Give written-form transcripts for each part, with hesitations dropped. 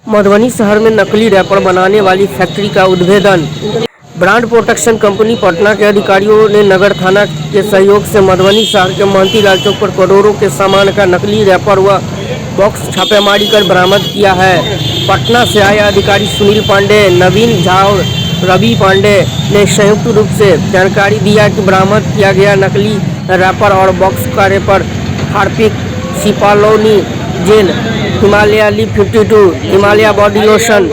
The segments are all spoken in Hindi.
मधुबनी शहर में नकली रैपर बनाने वाली फैक्ट्री का उद्भेदन। ब्रांड प्रोटेक्शन कंपनी पटना के अधिकारियों ने नगर थाना के सहयोग से मधुबनी शहर के महंती लाल चौक पर करोड़ों के सामान का नकली रैपर व बॉक्स छापेमारी कर बरामद किया है। पटना से आए अधिकारी सुनील पांडे, नवीन झा और रवि पांडे ने संयुक्त रूप से जानकारी दिया कि बरामद किया गया नकली रैपर और बॉक्स का रैपर हार्पिक, सिपालोनी gel, Himalaya leaf 52, Himalaya body lotion,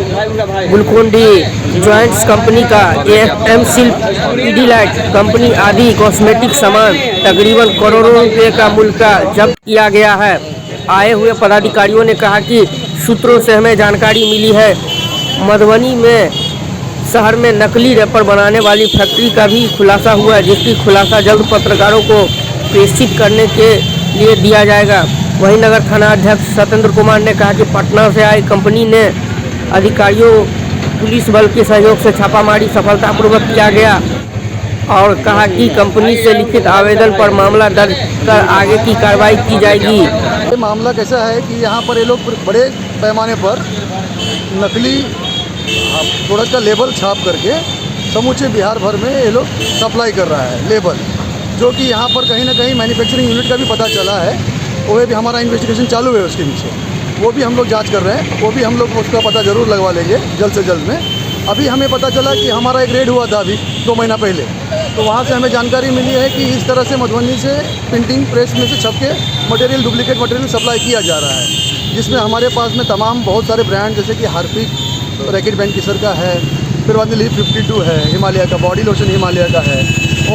Glucon D joints company का एम-सिल, पीडीलाइट कंपनी आदि कॉस्मेटिक सामान तकरीबन करोड़ों रुपए का मूल्य का जब्त किया गया है। आए हुए पदाधिकारियों ने कहा कि सूत्रों से हमें जानकारी मिली है मधुबनी में शहर में नकली रैपर बनाने वाली फैक्ट्री का भी खुलासा हुआ है, जिसकी खुलासा जल्द पत्रकारों को प्रेषित करने के लिए दिया जाएगा। वहीं नगर थाना अध्यक्ष सत्येंद्र कुमार ने कहा कि पटना से आई कंपनी ने अधिकारियों पुलिस बल के सहयोग से छापामारी सफलतापूर्वक किया गया और कहा कि कंपनी से लिखित आवेदन पर मामला दर्ज कर आगे की कार्रवाई की जाएगी। ये मामला कैसा है कि यहाँ पर ये लोग बड़े पैमाने पर नकली प्रोडक्ट का लेबल छाप करके समूचे बिहार भर में ये लोग सप्लाई कर रहा है लेबल, जो कि यहाँ पर कहीं ना कहीं मैन्युफैक्चरिंग यूनिट का भी पता चला है। वो भी हमारा इन्वेस्टिगेशन चालू है उसके पीछे, वो भी हम लोग जांच कर रहे हैं, वो भी हम लोग उसका पता ज़रूर लगवा लेंगे जल्द से जल्द में। अभी हमें पता चला कि हमारा एक रेड हुआ था अभी 2 महीना पहले, तो वहाँ से हमें जानकारी मिली है कि इस तरह से मधुबनी से प्रिंटिंग प्रेस में से छप के मटेरियल, डुप्लीकेट मटेरियल सप्लाई किया जा रहा है, जिसमें हमारे पास में तमाम बहुत सारे ब्रांड जैसे कि हार्पिक, रैकेट बैंड किसर का है, फिर बाद में लीफ 52 है, हिमालय का बॉडी लोशन हिमालय का है,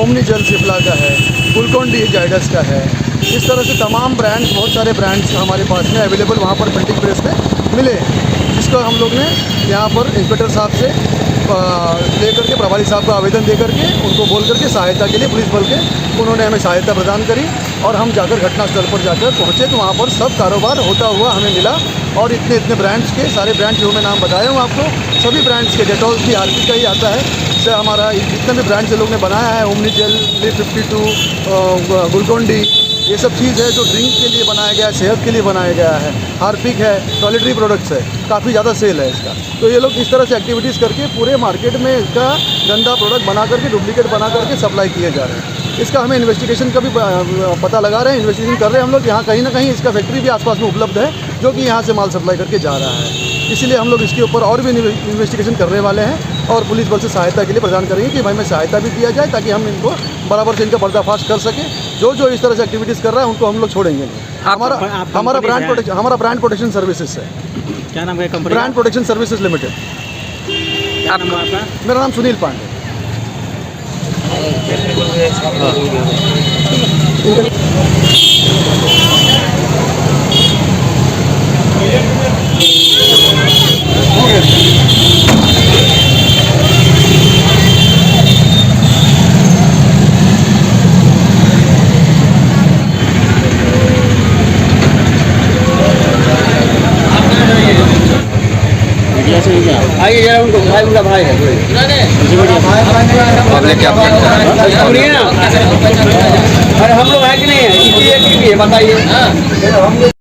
ओमनी जल सिप्ला का है, ग्लूकोन-डी जाइडस का है। इस तरह से तमाम ब्रांड्स, बहुत सारे ब्रांड्स हमारे पास में अवेलेबल वहाँ पर प्रिंटिंग प्रेस में मिले, जिसको हम लोग ने यहाँ पर इंस्पेक्टर साहब से लेकर के प्रभारी साहब को आवेदन दे करके उनको बोल करके सहायता के लिए पुलिस बल के उन्होंने हमें सहायता प्रदान करी और हम जाकर घटनास्थल पर जाकर पहुँचे तो वहाँ पर सब कारोबार होता हुआ हमें मिला और इतने ब्रांड्स के सारे ब्रांड्स जो मैं नाम बताया हूँ आपको, सभी ब्रांड्स के डेटॉल की हार्पिक का ही आता है। इससे हमारा जितने भी ब्रांड्स लोग ने बनाया है, ओमनी जेल, लीफ 52, ग्लूकोन-डी, ये सब चीज़ है जो ड्रिंक के लिए बनाया गया है, सेहत के लिए बनाया गया है। हार्पिक है, टॉयलेटरी प्रोडक्ट्स है, काफ़ी ज़्यादा सेल है इसका। तो ये लोग इस तरह से एक्टिविटीज़ करके पूरे मार्केट में इसका गंदा प्रोडक्ट बना करके, डुप्लीकेट बना करके सप्लाई किए जा रहे हैं। इसका हमें इन्वेस्टिगेशन का भी पता लगा रहे हैं, इन्वेस्टिगेशन कर रहे हैं हम लोग। यहाँ कहीं ना कहीं इसका फैक्ट्री भी आसपास में उपलब्ध है जो कि यहाँ से माल सप्लाई करके जा रहा है। इसीलिए हम लोग इसके ऊपर और भी इन्वेस्टिगेशन करने वाले हैं और पुलिस बल से सहायता के लिए प्रदान करेंगे कि भाई में सहायता भी दिया जाए ताकि हम इनको बराबर से इनका पर्दाफाश कर सकें। जो इस तरह से एक्टिविटीज़ कर रहा है उनको हम लोग छोड़ेंगे नहीं। हमारा ब्रांड प्रोटेक्शन सर्विसेज है। क्या नाम है company? Brand protection services limited. मेरा नाम सुनील पांडे। आइए जरा उनको भाई, उनका भाई है पब्लिक क्या अरे हम लोग है कि नहीं है, बताइए।